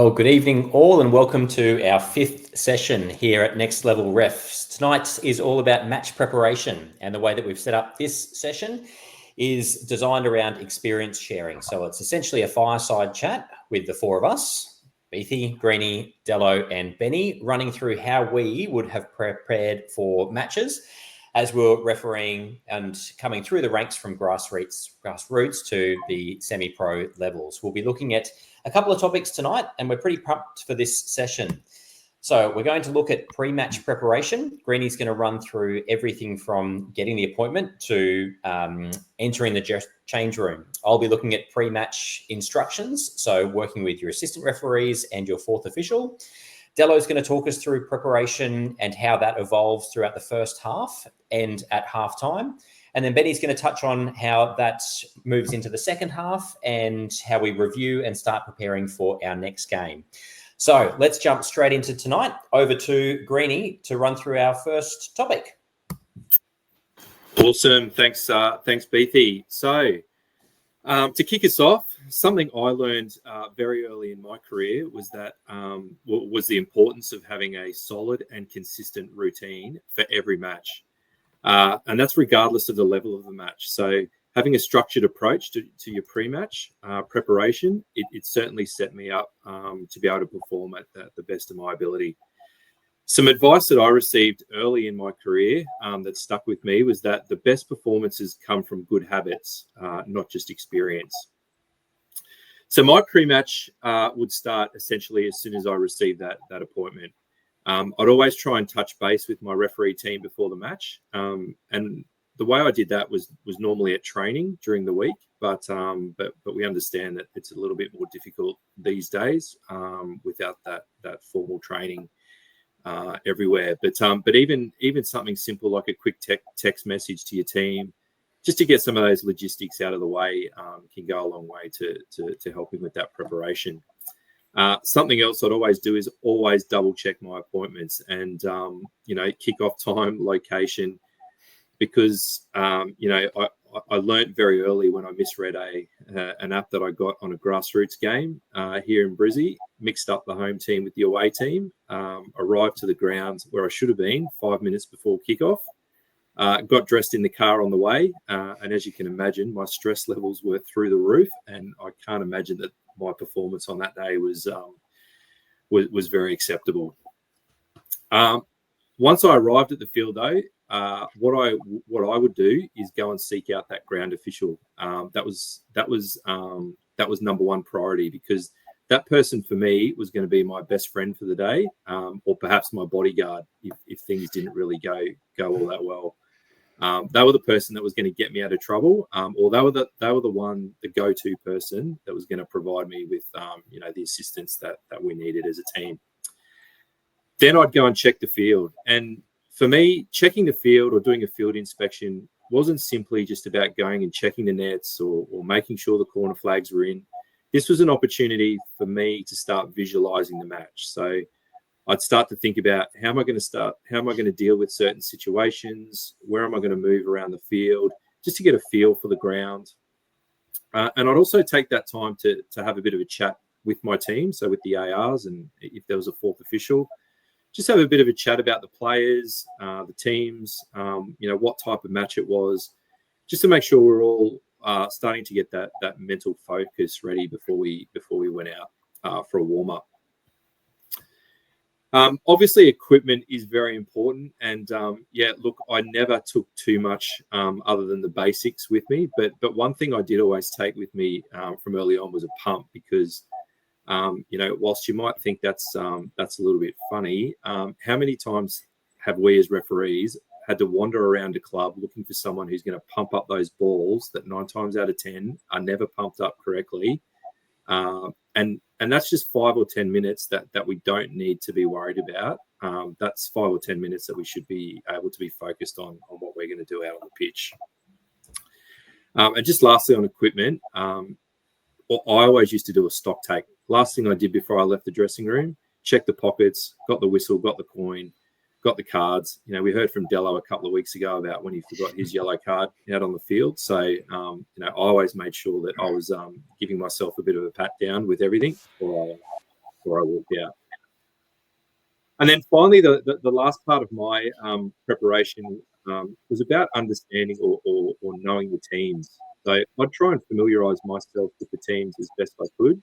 Well, good evening all and welcome to our fifth session here at Next Level Refs. Tonight is all about match preparation, and the way that we've set up this session is designed around experience sharing. So it's essentially a fireside chat with the four of us, Beathy, Greeny, Dello and Benny, running through how we would have prepared for matches as we're refereeing and coming through the ranks from grassroots to the semi-pro levels. We'll be looking at a couple of topics tonight, and we're pretty pumped for this session. So we're going to look at pre-match preparation. Greeny's going to run through everything from getting the appointment to entering the change room. I'll be looking at pre-match instructions, so working with your assistant referees and your fourth official. Dello's going to talk us through preparation and how that evolves throughout the first half and at halftime. And then Benny's going to touch on how that moves into the second half and how we review and start preparing for our next game. So let's jump straight into tonight. Over to Greeny to run through our first topic. Awesome. Thanks, Beathy. So to kick us off, something I learned very early in my career was that was the importance of having a solid and consistent routine for every match. And that's regardless of the level of the match. So having a structured approach to your pre-match preparation, it certainly set me up to be able to perform at the best of my ability. Some advice that I received early in my career that stuck with me was that the best performances come from good habits, not just experience. So my pre-match would start essentially as soon as I received that appointment. I'd always try and touch base with my referee team before the match. And the way I did that was normally at training during the week, but we understand that it's a little bit more difficult these days without that formal training everywhere. But even something simple like a quick text message to your team, just to get some of those logistics out of the way, can go a long way to helping with that preparation. Something else I'd always do is always double check my appointments and, kick-off time, location, because, I learned very early when I misread an app that I got on a grassroots game here in Brizzy, mixed up the home team with the away team, arrived to the ground where I should have been 5 minutes before kickoff, got dressed in the car on the way, and as you can imagine, my stress levels were through the roof, and I can't imagine that my performance on that day was very acceptable. Once I arrived at the field, though, what I would do is go and seek out that ground official. That was number one priority, because that person for me was going to be my best friend for the day, or perhaps my bodyguard if things didn't really go all that well. They were the person that was going to get me out of trouble, or they were the go-to person that was going to provide me with the assistance that we needed as a team. Then I'd go and check the field, and for me, checking the field or doing a field inspection wasn't simply just about going and checking the nets or making sure the corner flags were in. This was an opportunity for me to start visualizing the match. So I'd start to think about how am I going to deal with certain situations, where am I going to move around the field, just to get a feel for the ground. And I'd also take that time to have a bit of a chat with my team, so with the ARs, and if there was a fourth official, just have a bit of a chat about the players, the teams, what type of match it was, just to make sure we're all starting to get that mental focus ready before we went out for a warm-up. Obviously, equipment is very important, and I never took too much other than the basics with me. But one thing I did always take with me from early on was a pump, because whilst you might think that's a little bit funny, how many times have we as referees had to wander around a club looking for someone who's going to pump up those balls that 9 times out of 10 are never pumped up correctly? And that's just 5 or 10 minutes that we don't need to be worried about. That's 5 or 10 minutes that we should be able to be focused on what we're going to do out on the pitch. And just lastly on equipment, I always used to do a stock take. Last thing I did before I left the dressing room, check the pockets, got the whistle, got the coin, got the cards. We heard from Dello a couple of weeks ago about when he forgot his yellow card out on the field. So, I always made sure that I was giving myself a bit of a pat down with everything before before I walked out. And then finally, the last part of my preparation was about understanding or knowing the teams. So I'd try and familiarise myself with the teams as best I could.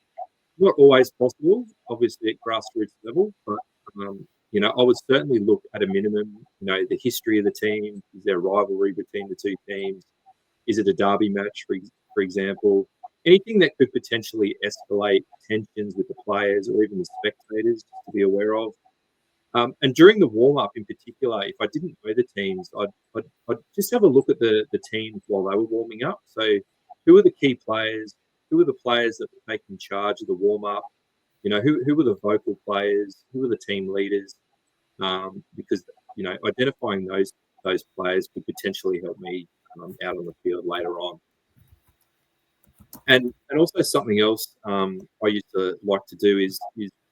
Not always possible, obviously at grassroots level, but I would certainly look at a minimum. The history of the team. Is there rivalry between the two teams? Is it a derby match, for example? Anything that could potentially escalate tensions with the players or even the spectators to be aware of. And during the warm up, in particular, if I didn't know the teams, I'd just have a look at the teams while they were warming up. So, who are the key players? Who are the players that were taking charge of the warm up? Who were the vocal players? Who were the team leaders? Because identifying those players could potentially help me out on the field later on. And also something else I used to like to do is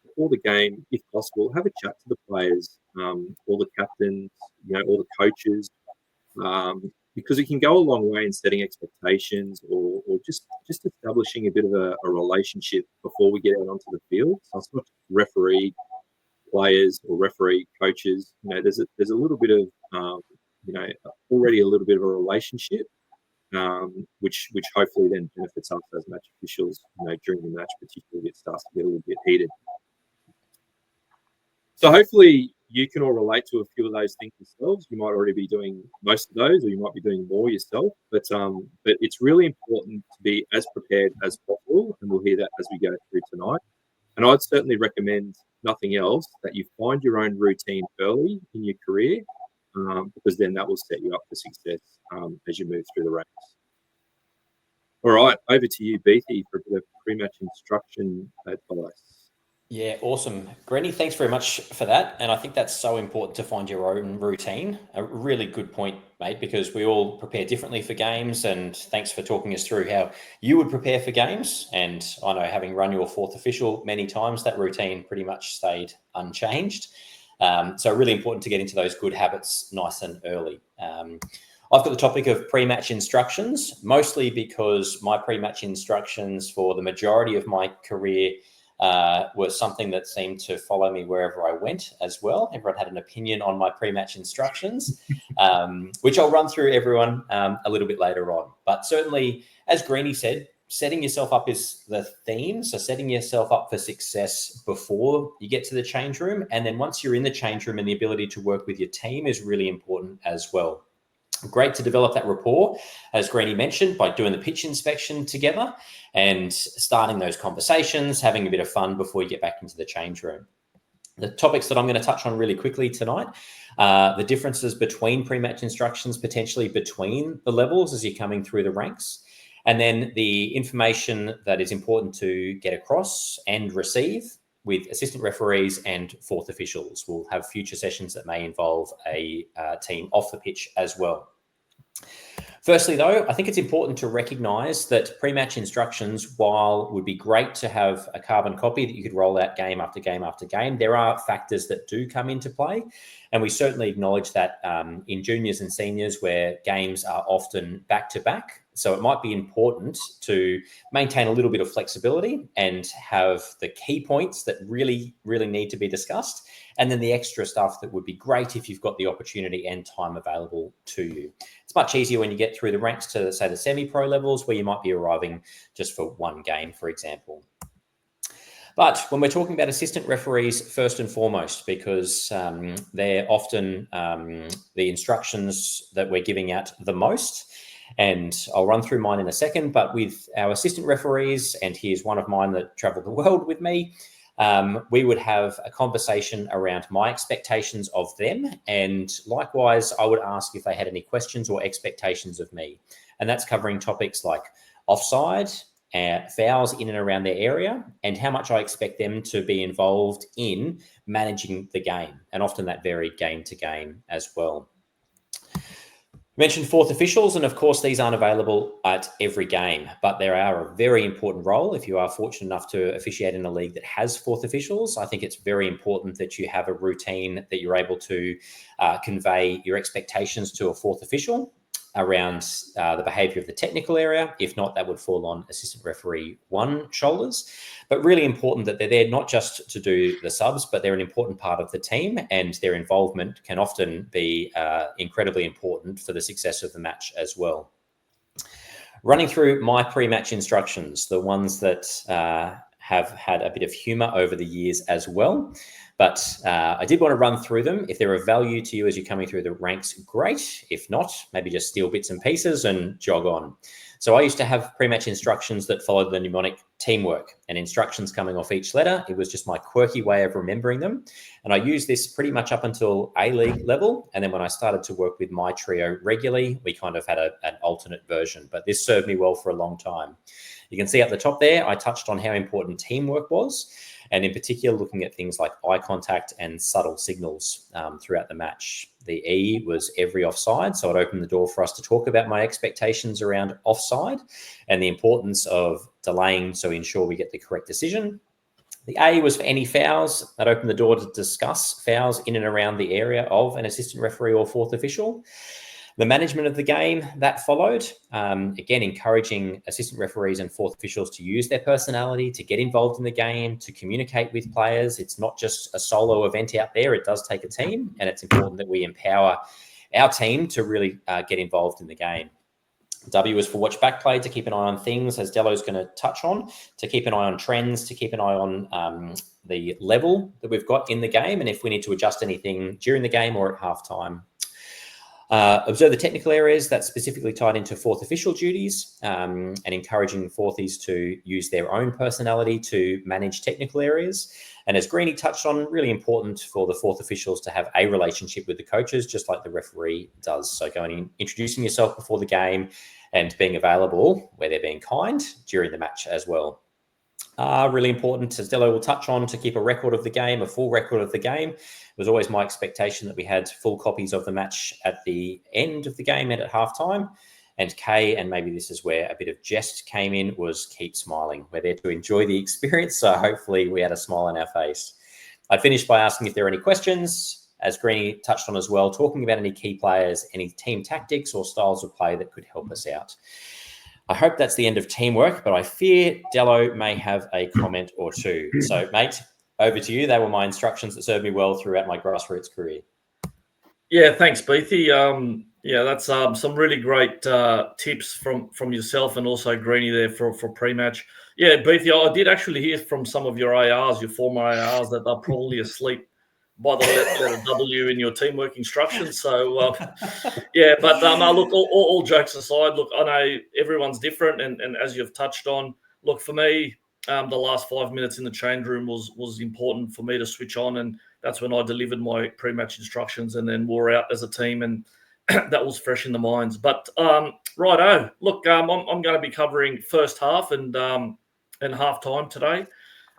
before the game, if possible, have a chat to the players, all the captains, all the coaches, because it can go a long way in setting expectations or just establishing a bit of a relationship before we get out onto the field. So it's not just referee players or referee coaches. There's a little bit of already a little bit of a relationship. Which hopefully then benefits us as match officials, during the match, particularly if it starts to get a little bit heated. So hopefully you can all relate to a few of those things yourselves. You might already be doing most of those, or you might be doing more yourself. But it's really important to be as prepared as possible, and we'll hear that as we go through tonight. And I'd certainly recommend nothing else that you find your own routine early in your career, because then that will set you up for success as you move through the ranks. All right, over to you, Beatty, for a bit of pre-match instruction advice. Yeah, awesome. Granny, thanks very much for that. And I think that's so important to find your own routine. A really good point, mate, because we all prepare differently for games. And thanks for talking us through how you would prepare for games. And I know, having run your fourth official many times, that routine pretty much stayed unchanged. So really important to get into those good habits nice and early. I've got the topic of pre-match instructions, mostly because my pre-match instructions for the majority of my career was something that seemed to follow me wherever I went as well. Everyone had an opinion on my pre-match instructions, which I'll run through everyone a little bit later on. But certainly, as Greenie said, setting yourself up is the theme. So setting yourself up for success before you get to the change room. And then once you're in the change room, and the ability to work with your team is really important as well. Great to develop that rapport, as Greenie mentioned, by doing the pitch inspection together and starting those conversations, having a bit of fun before you get back into the change room. The topics that I'm going to touch on really quickly tonight, the differences between pre-match instructions, potentially between the levels as you're coming through the ranks, and then the information that is important to get across and receive with assistant referees and fourth officials. We'll have future sessions that may involve a team off the pitch as well. Firstly, though, I think it's important to recognise that pre-match instructions, while would be great to have a carbon copy that you could roll out game after game after game, there are factors that do come into play. And we certainly acknowledge that in juniors and seniors, where games are often back-to-back. So it might be important to maintain a little bit of flexibility and have the key points that really, really need to be discussed. And then the extra stuff that would be great if you've got the opportunity and time available to you. It's much easier when you get through the ranks to, say, the semi-pro levels, where you might be arriving just for one game, for example. But when we're talking about assistant referees, first and foremost, because they're often the instructions that we're giving out the most. And I'll run through mine in a second, but with our assistant referees, and here's one of mine that traveled the world with me, we would have a conversation around my expectations of them. And likewise, I would ask if they had any questions or expectations of me. And that's covering topics like offside, fouls in and around their area, and how much I expect them to be involved in managing the game. And often that varied game to game as well. Mentioned fourth officials, and of course these aren't available at every game, but they are a very important role. If you are fortunate enough to officiate in a league that has fourth officials, I think it's very important that you have a routine that you're able to convey your expectations to a fourth official. around the behaviour of the technical area. If not, that would fall on assistant referee 1 shoulders. But really important that they're there not just to do the subs, but they're an important part of the team, and their involvement can often be incredibly important for the success of the match as well. Running through my pre-match instructions, the ones that have had a bit of humour over the years as well. But I did want to run through them. If they're of value to you as you're coming through the ranks, great. If not, maybe just steal bits and pieces and jog on. So I used to have pre-match instructions that followed the mnemonic teamwork, and instructions coming off each letter. It was just my quirky way of remembering them. And I used this pretty much up until A-League level. And then when I started to work with my trio regularly, we kind of had an alternate version. But this served me well for a long time. You can see at the top there, I touched on how important teamwork was, and in particular, looking at things like eye contact and subtle signals throughout the match. The E was every offside, so it opened the door for us to talk about my expectations around offside and the importance of delaying so we ensure we get the correct decision. The A was for any fouls. That opened the door to discuss fouls in and around the area of an assistant referee or fourth official. The management of the game, that followed. Again, encouraging assistant referees and fourth officials to use their personality, to get involved in the game, to communicate with players. It's not just a solo event out there. It does take a team, and it's important that we empower our team to really get involved in the game. W is for watch back play, to keep an eye on things, as Dello's going to touch on, to keep an eye on trends, to keep an eye on the level that we've got in the game, and if we need to adjust anything during the game or at halftime. Observe the technical areas. That's specifically tied into fourth official duties, and encouraging fourthies to use their own personality to manage technical areas. And as Greenie touched on, really important for the fourth officials to have a relationship with the coaches, just like the referee does. So going and introducing yourself before the game and being available where they're being kind during the match as well. Really important, as Dello will touch on, to keep a record of the game, a full record of the game. It was always my expectation that we had full copies of the match at the end of the game and at halftime. And K, and maybe this is where a bit of jest came in, was keep smiling. We're there to enjoy the experience, so hopefully we had a smile on our face. I finished by asking if there are any questions, as Greenie touched on as well, talking about any key players, any team tactics or styles of play that could help us out. I hope that's the end of teamwork, but I fear Dello may have a comment or two. So, mate, over to you. They were my instructions that served me well throughout my grassroots career. Yeah, thanks, Beathy. That's some really great tips from yourself and also Greenie there for pre-match. Yeah, Beathy, I did actually hear from some of your ARs, your former ARs, that they're probably asleep by the letter W in your teamwork instructions. So, look, all jokes aside, look, I know everyone's different, and as you've touched on, look, for me, the last 5 minutes in the change room was important for me to switch on, and that's when I delivered my pre-match instructions and then wore out as a team, and that was fresh in the minds. But righto, look, I'm going to be covering first half and halftime today.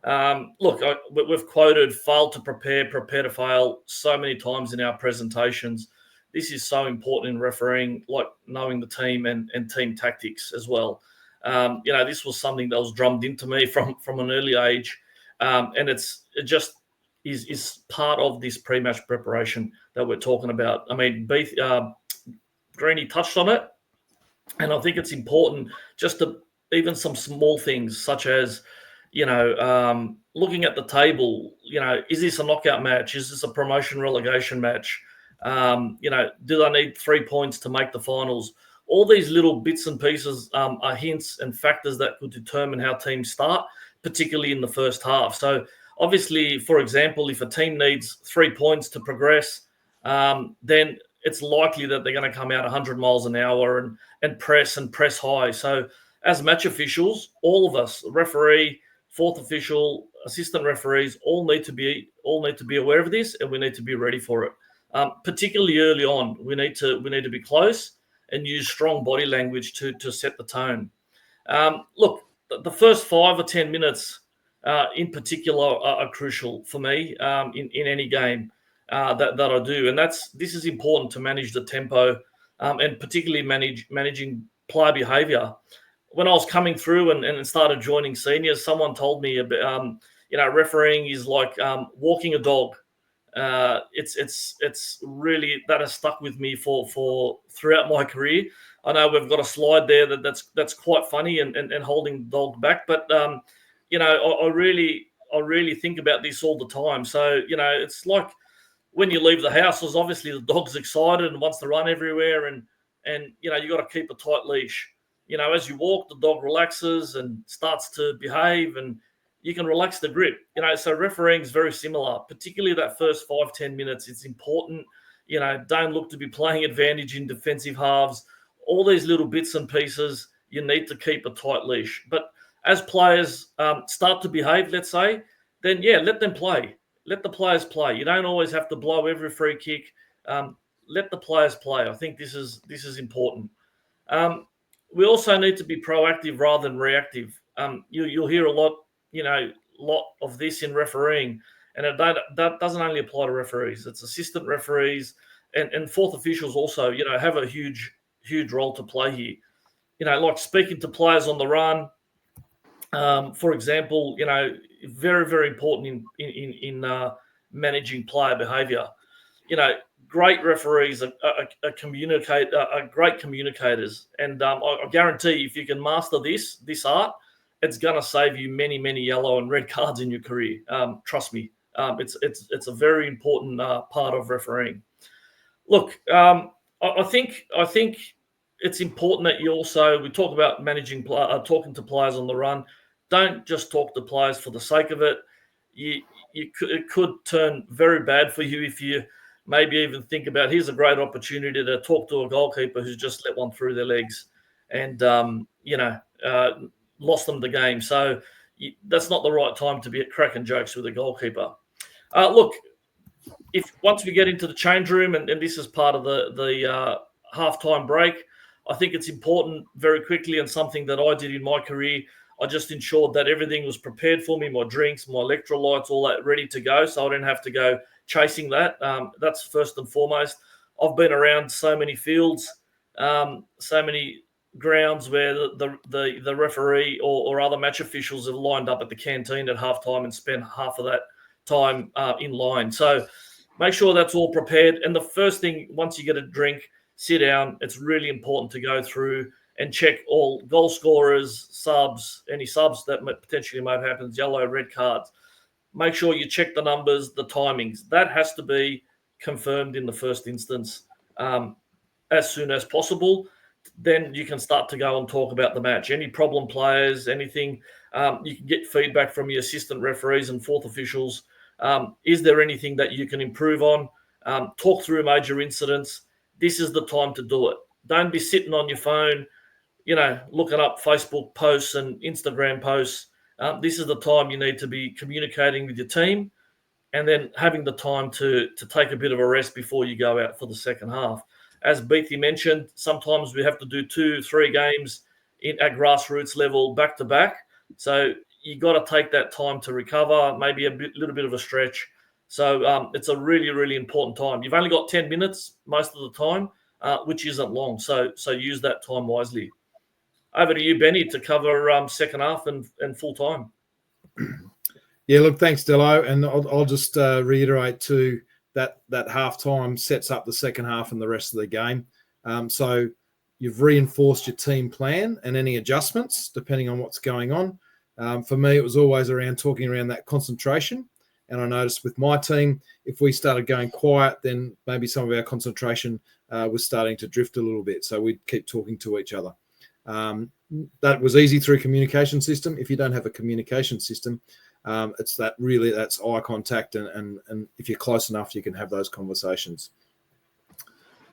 We've quoted fail to prepare to fail so many times in our presentations. This is so important in refereeing, like knowing the team and team tactics as well. This was something that was drummed into me from an early age, and it just is part of this pre-match preparation that we're talking about. I mean, Greenie touched on it, and I think it's important just to even some small things such as, looking at the table, is this a knockout match? Is this a promotion relegation match? Do they need 3 points to make the finals? All these little bits and pieces are hints and factors that could determine how teams start, particularly in the first half. So obviously, for example, if a team needs 3 points to progress, then it's likely that they're going to come out 100 miles an hour and press high. So as match officials, all of us, referee, fourth official, assistant referees, all need to be aware of this, and we need to be ready for it. Particularly early on, we need to be close and use strong body language to set the tone. Look, the first 5 or 10 minutes in particular are crucial for me in any game that I do, and this is important to manage the tempo and particularly managing player behaviour. When I was coming through and started joining seniors, someone told me about, refereeing is like walking a dog. It's really, that has stuck with me for throughout my career. I know we've got a slide there that's quite funny and holding the dog back, but I really think about this all the time. So it's like when you leave the house, there's obviously the dog's excited and wants to run everywhere, and you got to keep a tight leash. As you walk, the dog relaxes and starts to behave, and you can relax the grip. So refereeing is very similar, particularly that first 5-10 minutes. It's important. Don't look to be playing advantage in defensive halves. All these little bits and pieces, you need to keep a tight leash. But as players start to behave, let's say, then let them play. Let the players play. You don't always have to blow every free kick. Let the players play. I think this is important. We also need to be proactive rather than reactive. You'll hear a lot of this in refereeing, and that doesn't only apply to referees. It's assistant referees and fourth officials also, have a huge role to play here. Like speaking to players on the run, for example, very, very important in managing player behaviour. Great referees are great communicators, and I guarantee if you can master this art, it's going to save you many, many yellow and red cards in your career. Trust me, it's a very important part of refereeing. Look, I think it's important that you also, we talk about talking to players on the run. Don't just talk to players for the sake of it. It could turn very bad for you if you maybe even think about, here's a great opportunity to talk to a goalkeeper who's just let one through their legs and lost them the game. So that's not the right time to be cracking jokes with a goalkeeper. Look, if once we get into the change room, and this is part of the halftime break, I think it's important very quickly, and something that I did in my career, I just ensured that everything was prepared for me, my drinks, my electrolytes, all that ready to go, so I didn't have to go chasing that. That's first and foremost. I've been around so many fields, so many grounds where the referee or other match officials have lined up at the canteen at halftime and spent half of that time in line. So make sure that's all prepared. And the first thing, once you get a drink, sit down. It's really important to go through and check all goal scorers, subs, any subs that potentially might happen, yellow, red cards. Make sure you check the numbers, the timings. That has to be confirmed in the first instance as soon as possible. Then you can start to go and talk about the match. Any problem players, anything, you can get feedback from your assistant referees and fourth officials. Is there anything that you can improve on? Talk through major incidents. This is the time to do it. Don't be sitting on your phone, looking up Facebook posts and Instagram posts. This is the time you need to be communicating with your team, and then having the time to take a bit of a rest before you go out for the second half. As Beatty mentioned, sometimes we have to do 2-3 games at grassroots level back to back. So you got to take that time to recover, maybe little bit of a stretch. So it's a really, really important time. You've only got 10 minutes most of the time, which isn't long. So use that time wisely. Over to you, Benny, to cover second half and full time. Yeah, look, thanks, Dello. And I'll just reiterate too that halftime sets up the second half and the rest of the game. So you've reinforced your team plan and any adjustments depending on what's going on. For me, it was always talking around that concentration. And I noticed with my team, if we started going quiet, then maybe some of our concentration was starting to drift a little bit. So we'd keep talking to each other. That was easy through communication system. If you don't have a communication system, that's eye contact. And if you're close enough, you can have those conversations.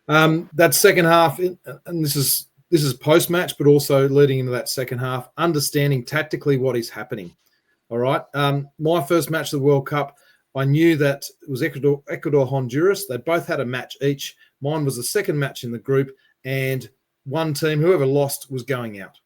That second half, and this is post-match, but also leading into that second half, understanding tactically what is happening. All right. My first match of the World Cup, I knew that it was Ecuador, Honduras. They both had a match each. Mine was the second match in the group, and one team, whoever lost, was going out.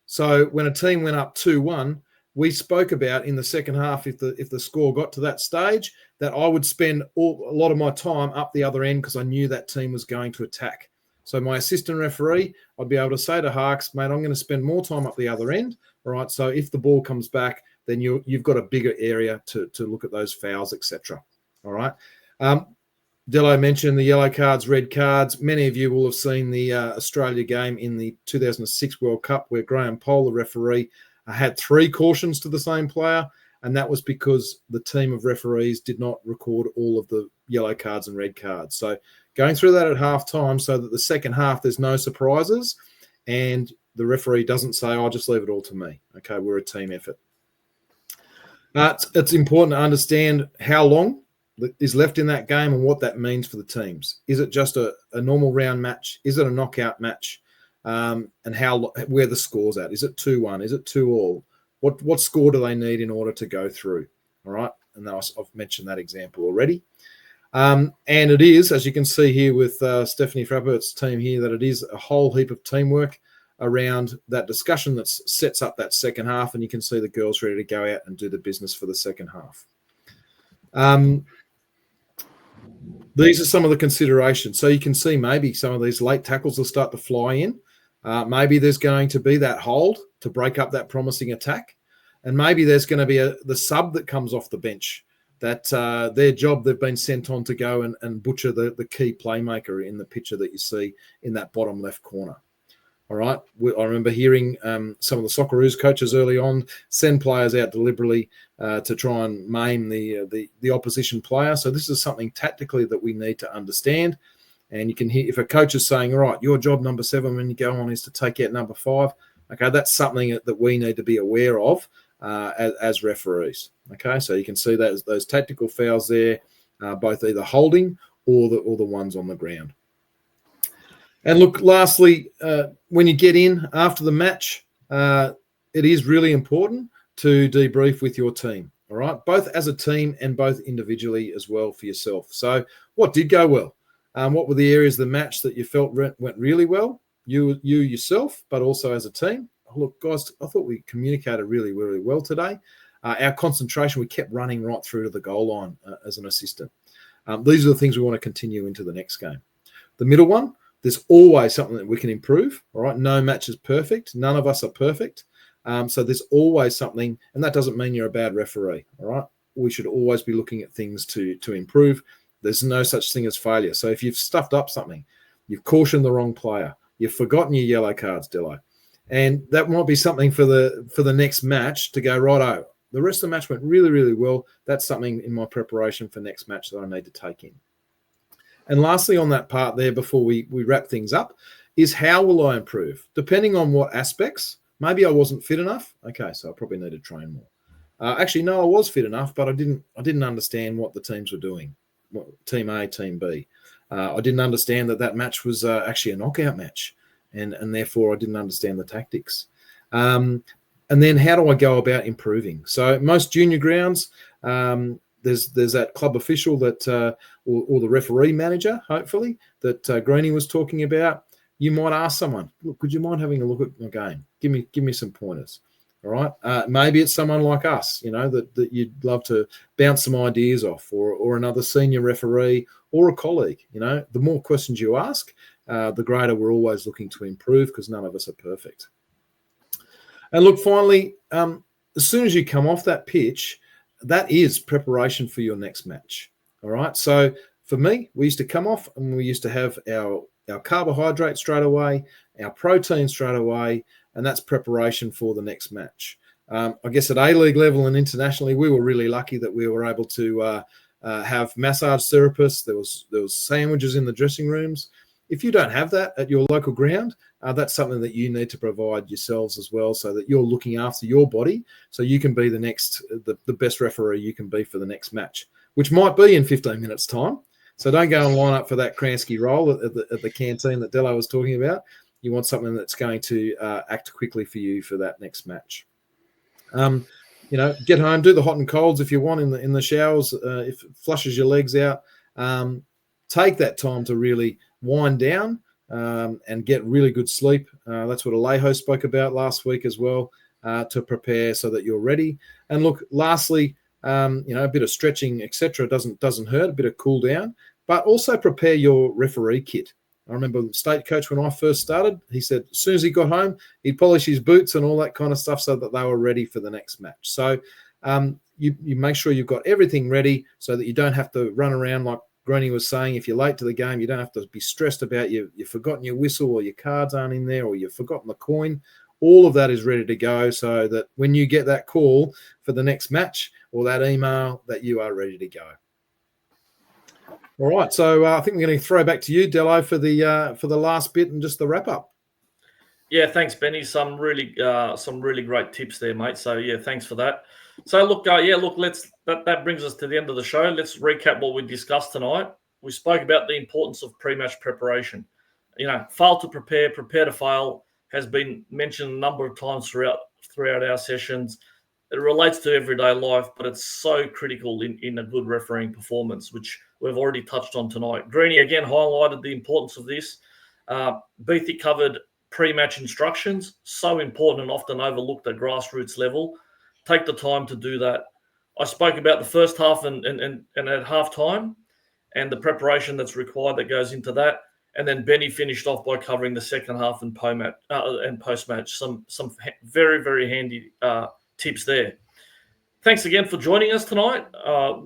So when a team went up 2-1, we spoke about in the second half, if the score got to that stage, that I would spend a lot of my time up the other end because I knew that team was going to attack. So my assistant referee, I'd be able to say to Harks, mate, I'm going to spend more time up the other end. All right. So if the ball comes back, then you've got a bigger area to look at those fouls, etc. All right. Dello mentioned the yellow cards, red cards. Many of you will have seen the Australia game in the 2006 World Cup where Graham Poll, the referee, had 3 cautions to the same player, and that was because the team of referees did not record all of the yellow cards and red cards. So going through that at half-time so that the second half there's no surprises and the referee doesn't say, "I'll just leave it all to me." Okay, we're a team effort. It's important to understand how long is left in that game and what that means for the teams. Is it just a normal round match? Is it a knockout match? And where the score's at? Is it 2-1? Is it 2-all? What score do they need in order to go through? All right, and I've mentioned that example already. And it is, as you can see here with Stephanie Frappert's team here, that it is a whole heap of teamwork around that discussion that sets up that second half, and you can see the girls ready to go out and do the business for the second half. These are some of the considerations. So you can see maybe some of these late tackles will start to fly in. Maybe there's going to be that hold to break up that promising attack. And maybe there's going to be the sub that comes off the bench, that their job, they've been sent on to go and butcher the key playmaker in the picture that you see in that bottom left corner. All right. I remember hearing some of the Socceroos coaches early on send players out deliberately to try and maim the opposition player. So this is something tactically that we need to understand. And you can hear if a coach is saying, "All right, your job number 7 when you go on is to take out number 5." Okay, that's something that we need to be aware of as referees. Okay, so you can see those tactical fouls there, both either holding or the ones on the ground. And look, lastly, when you get in after the match, it is really important to debrief with your team, all right? Both as a team and both individually as well for yourself. So what did go well? What were the areas of the match that you felt went really well? You yourself, but also as a team. Look, guys, I thought we communicated really, really well today. Our concentration, we kept running right through to the goal line as an assistant. These are the things we want to continue into the next game. The middle one, there's always something that we can improve, all right? No match is perfect. None of us are perfect. So there's always something, and that doesn't mean you're a bad referee, all right? We should always be looking at things to improve. There's no such thing as failure. So if you've stuffed up something, you've cautioned the wrong player, you've forgotten your yellow cards, Dello, and that might be something for the next match to go, righto, the rest of the match went really, really well. That's something in my preparation for next match that I need to take in. And lastly, on that part there, before we wrap things up, is how will I improve? Depending on what aspects, maybe I wasn't fit enough. Okay, so I probably need to train more. Actually, no, I was fit enough, but I didn't understand what the teams were doing. Team A, Team B. I didn't understand that match was actually a knockout match, and therefore I didn't understand the tactics. And then how do I go about improving? So most junior grounds, there's that club official that or the referee manager, hopefully, that Greenie was talking about. You might ask someone, "Look, could you mind having a look at my game? Give me some pointers." All right. Maybe it's someone like us, that you'd love to bounce some ideas off, or another senior referee or a colleague. The more questions you ask, the greater we're always looking to improve, because none of us are perfect. And look, finally, as soon as you come off that pitch, that is preparation for your next match. All right. So for me, we used to come off and we used to have our carbohydrate straight away, our protein straight away, and that's preparation for the next match. I guess at A-League level and internationally, we were really lucky that we were able to have massage therapists. There was sandwiches in the dressing rooms. If you don't have that at your local ground, that's something that you need to provide yourselves as well, so that you're looking after your body, so you can be the best referee you can be for the next match, which might be in 15 minutes' time. So don't go and line up for that Kransky role at the canteen that Dello was talking about. You want something that's going to act quickly for you for that next match. Get home, do the hot and colds if you want in the showers. If it flushes your legs out, take that time to really wind down and get really good sleep. That's what Alejo spoke about last week as well, to prepare so that you're ready. And look, lastly, a bit of stretching, etc. doesn't hurt. A bit of cool down, but also prepare your referee kit. I remember the state coach when I first started, he said as soon as he got home, he'd polish his boots and all that kind of stuff so that they were ready for the next match. So you make sure you've got everything ready so that you don't have to run around like Greenie was saying, if you're late to the game, you don't have to be stressed about you've forgotten your whistle or your cards aren't in there or you've forgotten the coin. All of that is ready to go so that when you get that call for the next match or that email, that you are ready to go. All right, so I think we're going to throw back to you, Dello, for the last bit and just the wrap up. Yeah, thanks, Benny. Some really great tips there, mate. So yeah, thanks for that. So look, that brings us to the end of the show. Let's recap what we discussed tonight. We spoke about the importance of pre-match preparation. Fail to prepare to fail has been mentioned a number of times throughout our sessions. It relates to everyday life, but it's so critical in a good refereeing performance, which we've already touched on tonight. Greenie again highlighted the importance of this. Beatty covered pre-match instructions, so important and often overlooked at grassroots level. Take the time to do that. I spoke about the first half and at half time and the preparation that's required that goes into that. And then Benny finished off by covering the second half and post-match. Some very, very handy tips there. Thanks again for joining us tonight.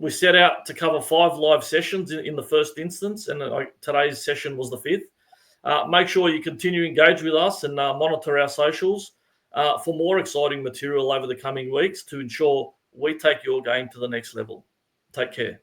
We set out to cover 5 live sessions in the first instance, and today's session was the 5th. Make sure you continue to engage with us and monitor our socials for more exciting material over the coming weeks to ensure we take your game to the next level. Take care.